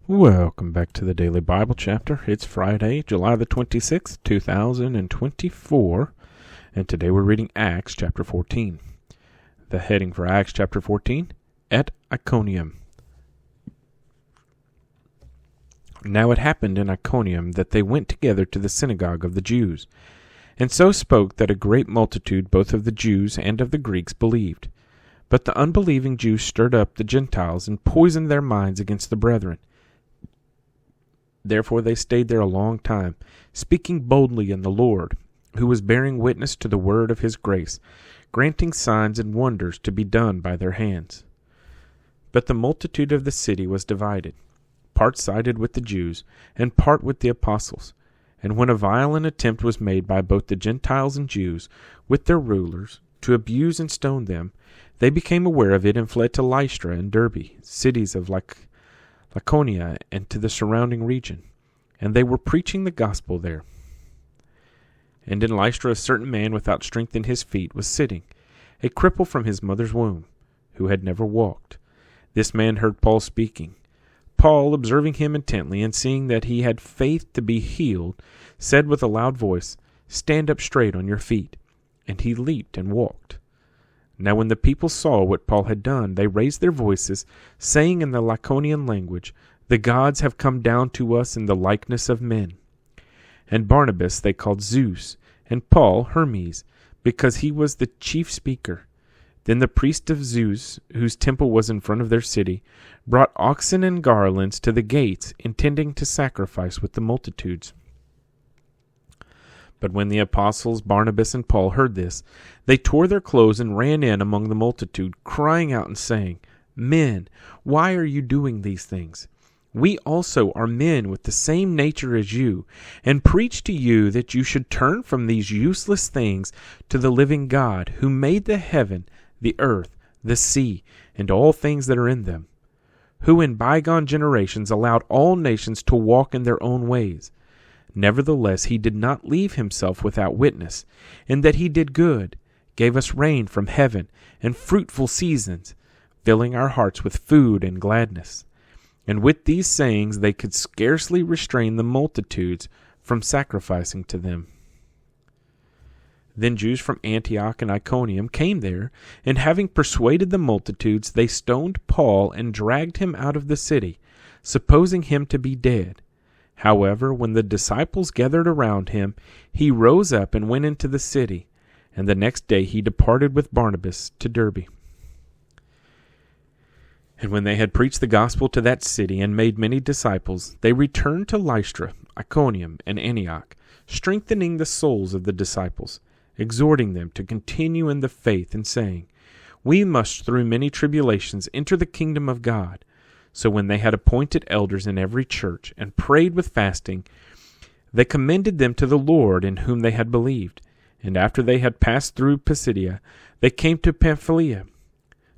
Welcome back to the Daily Bible Chapter. It's Friday, July the 26th, 2024, and today we're reading Acts chapter 14. The heading for Acts chapter 14, at Iconium. Now it happened in Iconium that they went together to the synagogue of the Jews, and so spoke that a great multitude both of the Jews and of the Greeks believed. But the unbelieving Jews stirred up the Gentiles and poisoned their minds against the brethren. Therefore they stayed there a long time, speaking boldly in the Lord, who was bearing witness to the word of his grace, granting signs and wonders to be done by their hands. But the multitude of the city was divided, part sided with the Jews, and part with the apostles. And when a violent attempt was made by both the Gentiles and Jews, with their rulers, to abuse and stone them, they became aware of it and fled to Lystra and Derbe, cities of Iconium, and to the surrounding region, and they were preaching the gospel there. And in Lystra a certain man without strength in his feet was sitting, a cripple from his mother's womb, who had never walked. This man heard Paul speaking. Paul, observing him intently, and seeing that he had faith to be healed, said with a loud voice, "Stand up straight on your feet." And he leaped and walked. Now when the people saw what Paul had done, they raised their voices, saying in the Iconian language, "The gods have come down to us in the likeness of men." And Barnabas they called Zeus, and Paul Hermes, because he was the chief speaker. Then the priest of Zeus, whose temple was in front of their city, brought oxen and garlands to the gates, intending to sacrifice with the multitudes. But when the apostles Barnabas and Paul heard this, they tore their clothes and ran in among the multitude, crying out and saying, "Men, why are you doing these things? We also are men with the same nature as you, and preach to you that you should turn from these useless things to the living God, who made the heaven, the earth, the sea, and all things that are in them, who in bygone generations allowed all nations to walk in their own ways. Nevertheless, he did not leave himself without witness, in that he did good, gave us rain from heaven, and fruitful seasons, filling our hearts with food and gladness." And with these sayings they could scarcely restrain the multitudes from sacrificing to them. Then Jews from Antioch and Iconium came there, and having persuaded the multitudes, they stoned Paul and dragged him out of the city, supposing him to be dead. However, when the disciples gathered around him, he rose up and went into the city, and the next day he departed with Barnabas to Derbe. And when they had preached the gospel to that city and made many disciples, they returned to Lystra, Iconium, and Antioch, strengthening the souls of the disciples, exhorting them to continue in the faith, and saying, "We must through many tribulations enter the kingdom of God." So when they had appointed elders in every church, and prayed with fasting, they commended them to the Lord in whom they had believed. And after they had passed through Pisidia, they came to Pamphylia.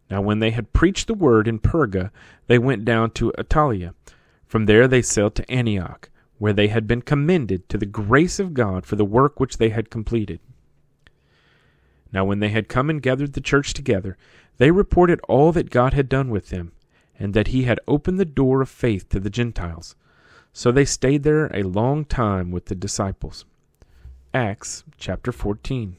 Now when they had preached the word in Perga, they went down to Attalia. From there they sailed to Antioch, where they had been commended to the grace of God for the work which they had completed. Now when they had come and gathered the church together, they reported all that God had done with them, and that he had opened the door of faith to the Gentiles. So they stayed there a long time with the disciples. Acts chapter 14.